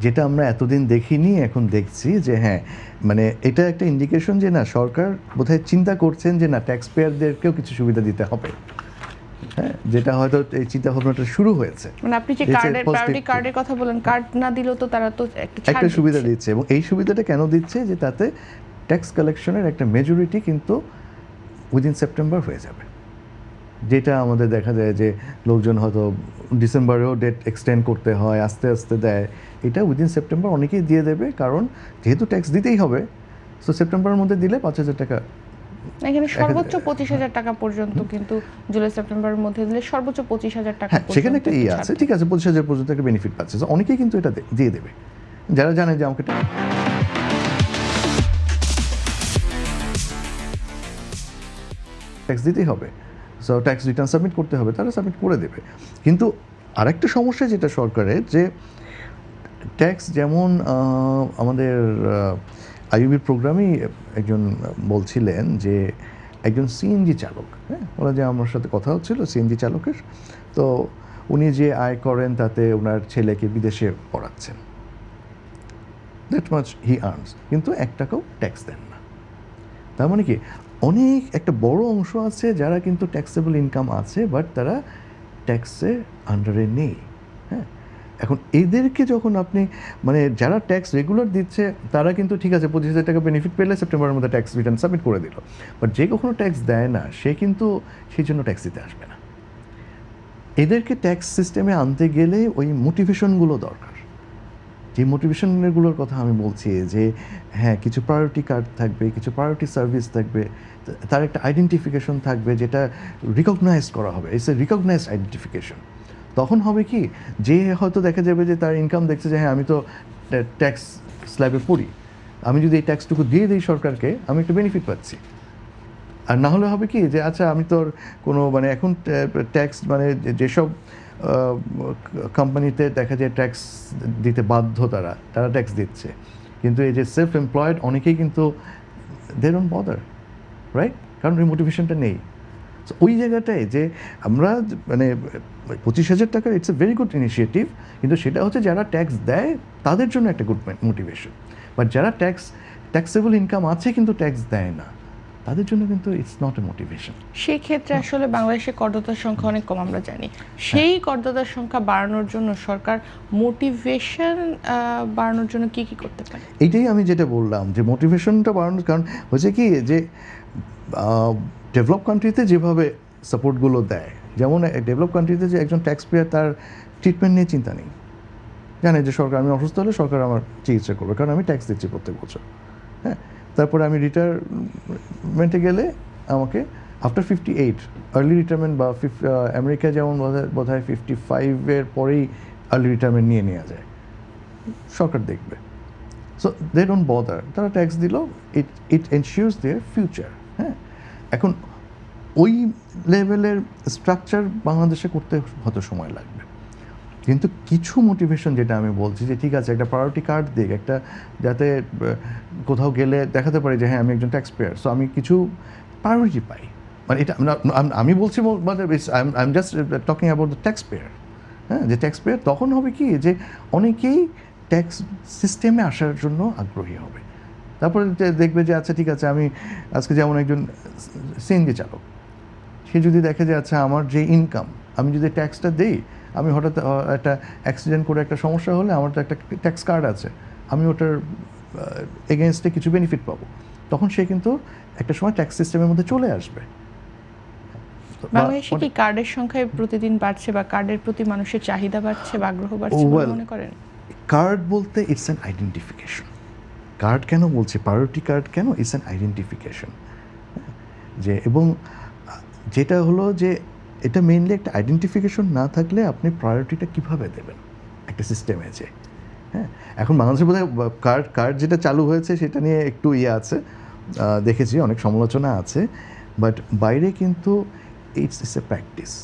যেটা আমরা এতদিন দেখিনি এখন দেখছি যে হ্যাঁ মানে এটা একটা ইন্ডিকেশন যে না সরকার বোধহয় চিন্তা করছেন যে না ট্যাক্স পেয়ারদেরকেও কিছু সুবিধা দিতে হবে। হ্যাঁ, যেটা হয়তো এই চিন্তা ভাবনাটা শুরু হয়েছে। মানে আপনি যে কার্ডের প্রায়োরিটি কার্ডের কথা বলেন, কার্ড না দিলেও তো তারা তো একটা সুবিধা দিচ্ছে, এবং এই সুবিধাটা কেন দিচ্ছে যে তাতে ট্যাক্স কালেকশনের একটা মেজরিটি কিন্তু উইদিন সেপ্টেম্বর হয়ে যাবে। যেটা আমাদের দেখা যায় যে লোকজন হয়তো ডিসেম্বরেও ডেট এক্সটেন্ড করতে হয়, আস্তে আস্তে দেয়, এটা উইদিন সেপ্টেম্বর অনেকেই দিয়ে দেবে, কারণ যেহেতু ট্যাক্স দিতেই হবে। সো সেপ্টেম্বরের মধ্যে দিলে 5,000 টাকা, এখানে সর্বোচ্চ 25,000 টাকা পর্যন্ত, কিন্তু জুলাই সেপ্টেম্বরের মধ্যে দিলে সর্বোচ্চ 25,000 টাকা পর্যন্ত। সেখানে একটা ইয়ে আছে, ঠিক আছে, 25,000 পর্যন্ত একটা বেনিফিট পাচ্ছে। অনেকেই কিন্তু এটা দিয়ে দেবে যারা জানে যে আমাকে ট্যাক্স দিতেই হবে, সো ট্যাক্স রিটার্ন সাবমিট করতে হবে, তারা সাবমিট করে দেবে। কিন্তু আরেকটা সমস্যা যেটা সরকারের, যে ট্যাক্স যেমন আমাদের আইইউবির প্রোগ্রামেই একজন বলছিলেন যে একজন সিএনজি চালক, হ্যাঁ, ওরা যে আমার সাথে কথা হচ্ছিল সিএনজি চালকের, তো উনি যে আয় করেন তাতে ওনার ছেলেকে বিদেশে পড়াচ্ছেন, দ্যাট মাচ হি আর্নস, কিন্তু 1 টাকাও ট্যাক্স দেন না। তার মানে কি অনেক একটা বড় অংশ আছে যারা কিন্তু ট্যাক্সেবল ইনকাম আছে, বাট তারা ট্যাক্সের আন্ডারে নেই। হ্যাঁ, এখন এদেরকে যখন আপনি মানে যারা ট্যাক্স রেগুলার দিচ্ছে তারা কিন্তু ঠিক আছে 25,000 টাকা বেনিফিট পেলে সেপ্টেম্বরের মধ্যে ট্যাক্স রিটার্ন সাবমিট করে দিল, বাট যে কখনো ট্যাক্স দেয় না সে কিন্তু সেই জন্য ট্যাক্স দিতে আসবে না। এদেরকে ট্যাক্স সিস্টেমে আনতে গেলে ওই মোটিভেশনগুলো দরকার, যে মোটিভেশনগুলোর কথা আমি বলছি, যে হ্যাঁ কিছু প্রায়োরিটি কার্ড থাকবে, কিছু প্রায়োরিটি সার্ভিস থাকবে, তার একটা আইডেন্টিফিকেশন থাকবে যেটা রিকগনাইজ করা হবে, ইটস এ রিকগনাইজড আইডেন্টিফিকেশন। তখন হবে কি, যে হয়তো দেখা যাবে যে তার ইনকাম দেখছে যে হ্যাঁ আমি তো ট্যাক্স স্ল্যাবে পড়ি, আমি যদি এই ট্যাক্সটুকু দিয়ে দিই সরকারকে আমি একটা বেনিফিট পাচ্ছি। আর না হলে হবে কি যে আচ্ছা আমি তোর কোনো মানে এখন ট্যাক্স মানে যেসব কোম্পানিতে দেখা যায় ট্যাক্স দিতে বাধ্য, তারা ট্যাক্স দিচ্ছে, কিন্তু এই যে সেলফ এমপ্লয়েড অনেকেই কিন্তু দে ডোন্ট বদার, রাইট, কারণ ওই মোটিভেশনটা নেই। সো ওই জায়গাটায় যে আমরা মানে 25,000 টাকার it's a very good initiative, কিন্তু সেটা হচ্ছে যারা ট্যাক্স দেয় তাদের জন্য একটা গুড মোটিভেশন, বাট যারা ট্যাক্সেবল ইনকাম আছে কিন্তু ট্যাক্স দেয় না তাদের জন্য কিন্তু ইটস নট এ মোটিভেশন। সেই ক্ষেত্রে আসলে বাংলাদেশে করদাতার সংখ্যা অনেক কম আমরা জানি, সেই করদাতার সংখ্যা বাড়ানোর জন্য সরকার মোটিভেশন বাড়ানোর জন্য কি কি করতে পারে? এইটাই আমি যেটা বললাম যে মোটিভেশনটা বাড়ানোর কারণ হচ্ছে কি, যে ডেভেলপ কান্ট্রিতে যেভাবে সাপোর্টগুলো দেয়, যেমন ডেভেলপ কান্ট্রিতে যে একজন ট্যাক্স পেয়ার তার ট্রিটমেন্ট নিয়ে চিন্তা নেই, জানে যে সরকার আমি অসুস্থ হলে সরকার আমার চিকিৎসা করবে, কারণ আমি ট্যাক্স দিচ্ছি প্রত্যেক বছর। হ্যাঁ, তারপরে আমি রিটায়ারমেন্টে গেলে আমাকে আফটার 58 আর্লি রিটায়ারমেন্ট বা আমেরিকা যেমন বোধ হয় 55-এর পরেই আর্লি রিটায়ারমেন্ট নিয়ে নেওয়া যায়, সরকার দেখবে। সো দে ডোন্ট বদার, তারা ট্যাক্স দিল, ইট এনশিওরস দেয়ার ফিউচার। হ্যাঁ, এখন ওই লেভেলের স্ট্রাকচার বাংলাদেশে করতে হয়তো সময় লাগবে, কিন্তু কিছু মোটিভেশন যেটা আমি বলছি যে ঠিক আছে একটা প্রায়োরিটি কার্ড দিক, একটা যাতে কোথাও গেলে দেখাতে পারি যে হ্যাঁ আমি একজন ট্যাক্স পেয়ার, সো আমি কিছু প্রায়োরিটি পাই। মানে এটা আমি বলছি মানে I am just talking about the tax payer. হ্যাঁ, যে ট্যাক্স পেয়ার তখন হবে কি যে অনেকেই ট্যাক্স সিস্টেমে আসার জন্য আগ্রহী হবে। তারপরে দেখবে যে আচ্ছা ঠিক আছে, আমি আজকে যেমন একজন সিএনজি চালক, সে যদি দেখে যে আচ্ছা আমার যে ইনকাম আমি যদি ট্যাক্সটা দিই, আমি হঠাৎ একটা অ্যাক্সিডেন্ট করে একটা সমস্যা হলে আমার তো একটা ট্যাক্স কার্ড আছে, আমি ওটার এগেনস্টে কিছু বেনিফিট পাবো, তখন সে কিন্তু একটা সময় ট্যাক্স সিস্টেমের মধ্যে চলে আসবে। বাংলাদেশে কি কার্ডের সংখ্যা প্রতিদিন বাড়ছে বা কার্ডের প্রতি মানুষের চাহিদা বাড়ছে বা আগ্রহ বাড়ছে বলে মনে করেন? কার্ড বলতে ইটস অ্যান আইডেন্টিফিকেশন। কার্ড কেন বলছি, প্রায়োরিটি কার্ড কেন, ইটস অ্যান আইডেন্টিফিকেশন। যে এবং যেটা হলো যে এটা মেইনলি একটা আইডেন্টিফিকেশন না থাকলে আপনি প্রায়োরিটিটা কীভাবে দেবেন একটা সিস্টেমে যে। হ্যাঁ, এখন বাংলাদেশে বোধহয় কার্ড যেটা চালু হয়েছে সেটা নিয়ে একটু ইয়ে আছে, দেখেছি অনেক সমালোচনা আছে, বাট বাইরে কিন্তু ইটস এ প্র্যাকটিস।